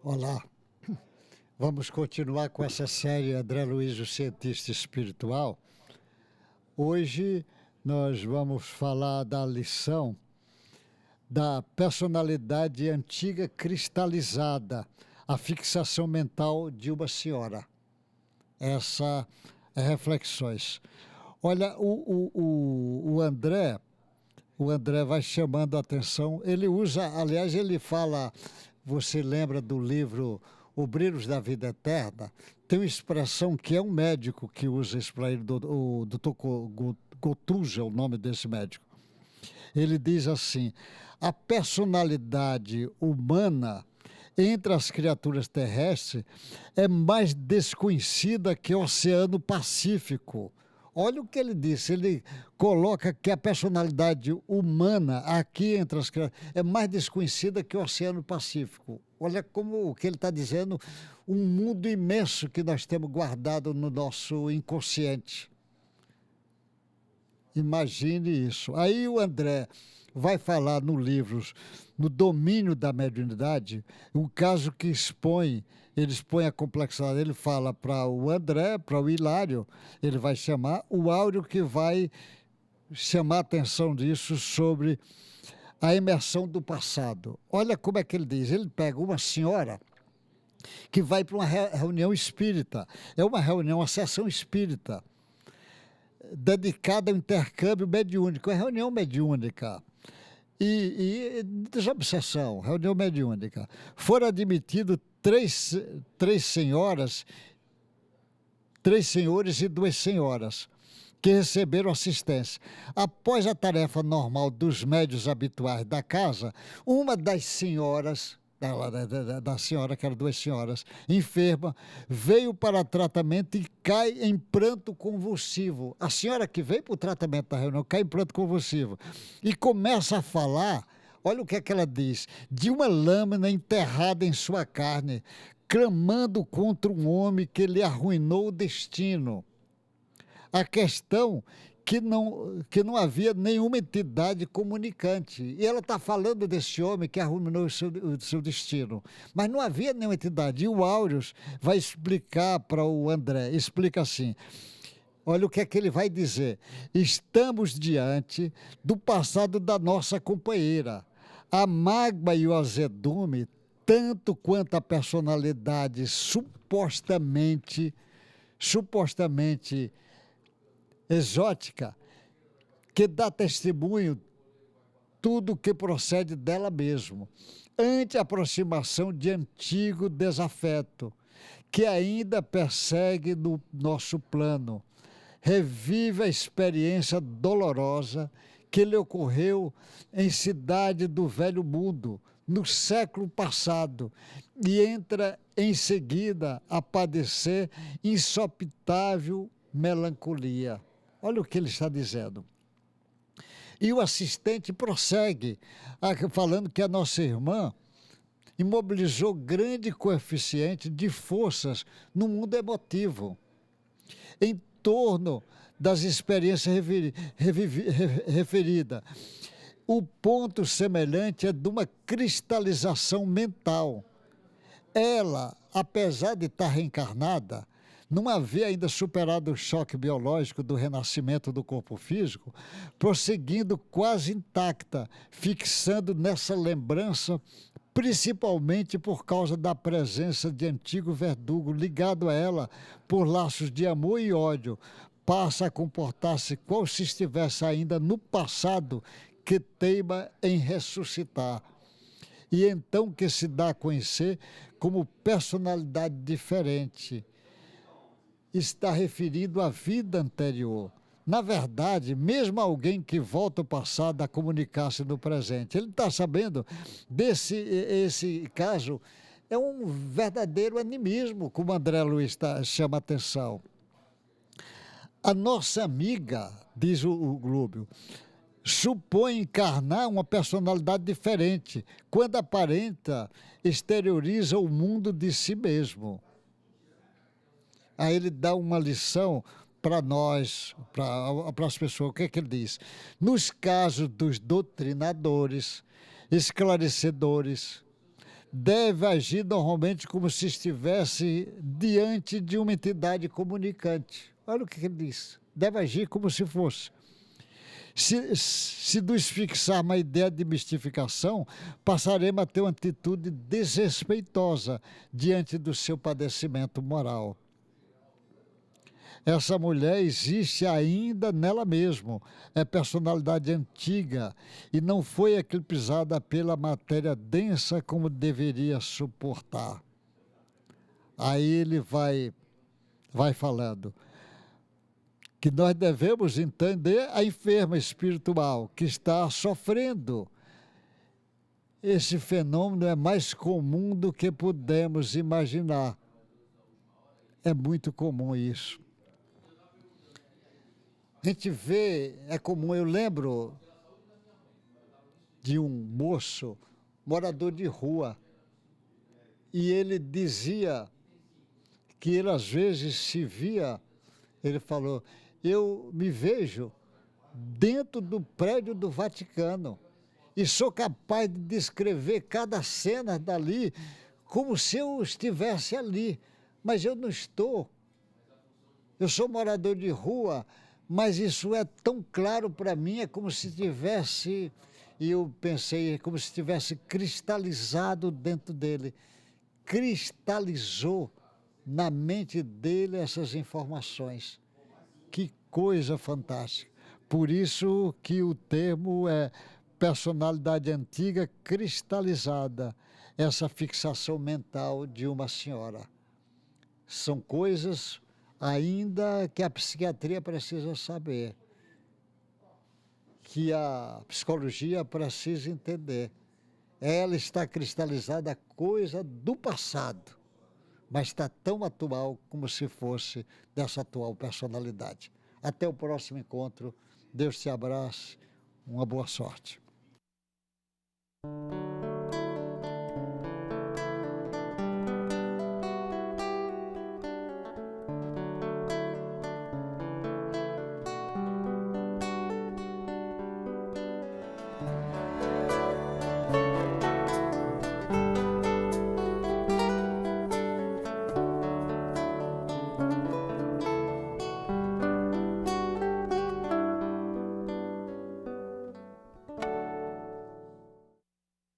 Olá, vamos continuar com essa série André Luiz, o cientista espiritual. Hoje nós vamos falar da lição da personalidade antiga cristalizada, a fixação mental de uma senhora. Essa é reflexões. Olha, o André vai chamando a atenção, ele usa, aliás, ele fala... Você lembra do livro O Brilhos da Vida Eterna? Tem uma expressão que é um médico que usa isso para ele, o Dr. Gotuja, é o nome desse médico. Ele diz assim: a personalidade humana entre as criaturas terrestres é mais desconhecida que o Oceano Pacífico. Olha o que ele disse, ele coloca que a personalidade humana aqui entre as criaturas é mais desconhecida que o Oceano Pacífico. Olha como o que ele está dizendo, um mundo imenso que nós temos guardado no nosso inconsciente. Imagine isso. Aí o André vai falar no livro, no domínio da mediunidade, um caso que ele expõe a complexidade. Ele fala para o André, para o Hilário, ele vai chamar o Áureo, que vai chamar a atenção disso sobre a imersão do passado. Olha como é que ele diz. Ele pega uma senhora que vai para uma reunião espírita. É uma reunião, uma sessão espírita, dedicada ao intercâmbio mediúnico. É reunião mediúnica. E desobsessão, reunião mediúnica. Foram admitidos três senhoras, 3 senhores e 2 senhoras, que receberam assistência. Após a tarefa normal dos médios habituais da casa, uma das senhoras, da senhora, que eram 2 senhoras, enferma, veio para tratamento e cai em pranto convulsivo. A senhora que veio para o tratamento da reunião cai em pranto convulsivo e começa a falar, olha o que é que ela diz, de uma lâmina enterrada em sua carne, clamando contra um homem que lhe arruinou o destino. A questão que não havia nenhuma entidade comunicante. E ela está falando desse homem que arruinou o seu destino. Mas não havia nenhuma entidade. E o Áureos vai explicar para o André, explica assim, olha o que é que ele vai dizer. Estamos diante do passado da nossa companheira. A mágoa e o azedume, tanto quanto a personalidade supostamente exótica, que dá testemunho tudo que procede dela mesmo, ante a aproximação de antigo desafeto, que ainda persegue no nosso plano. Revive a experiência dolorosa que lhe ocorreu em cidade do Velho Mundo, no século passado, e entra em seguida a padecer insopitável melancolia. Olha o que ele está dizendo. E o assistente prossegue, falando que a nossa irmã imobilizou grande coeficiente de forças no mundo emotivo, em torno das experiências referidas. O ponto semelhante é de uma cristalização mental. Ela, apesar de estar reencarnada, não havia ainda superado o choque biológico do renascimento do corpo físico, prosseguindo quase intacta, fixando nessa lembrança, principalmente por causa da presença de antigo verdugo ligado a ela por laços de amor e ódio, passa a comportar-se como se estivesse ainda no passado que teima em ressuscitar. E então que se dá a conhecer como personalidade diferente, está referindo à vida anterior. Na verdade, mesmo alguém que volta ao passado a comunicar-se no presente, ele está sabendo esse caso É um verdadeiro animismo, como André Luiz chama a atenção. A nossa amiga, diz o Glúbio, supõe encarnar uma personalidade diferente, quando aparenta, exterioriza o mundo de si mesmo. Aí ele dá uma lição para nós, para as pessoas. O que é que ele diz? Nos casos dos doutrinadores, esclarecedores, deve agir normalmente como se estivesse diante de uma entidade comunicante. Olha o que ele diz. Deve agir como se fosse. Se nos fixar uma ideia de mistificação, passaremos a ter uma atitude desrespeitosa diante do seu padecimento moral. Essa mulher existe ainda nela mesma, é personalidade antiga e não foi eclipsada pela matéria densa como deveria suportar. Aí ele vai falando que nós devemos entender a enferma espiritual que está sofrendo. Esse fenômeno é mais comum do que pudemos imaginar. É muito comum isso. A gente vê, é comum, eu lembro de um moço, morador de rua, e ele dizia que ele às vezes se via, ele falou, eu me vejo dentro do prédio do Vaticano e sou capaz de descrever cada cena dali como se eu estivesse ali, mas eu não estou. Eu sou morador de rua, mas isso é tão claro para mim, é como se tivesse, e eu pensei, é como se tivesse cristalizado dentro dele. Cristalizou na mente dele essas informações. Que coisa fantástica. Por isso que o termo é personalidade antiga cristalizada, essa fixação mental de uma senhora. São coisas ainda que a psiquiatria precisa saber, que a psicologia precisa entender. Ela está cristalizada, coisa do passado, mas está tão atual como se fosse dessa atual personalidade. Até o próximo encontro. Deus te abrace. Uma boa sorte.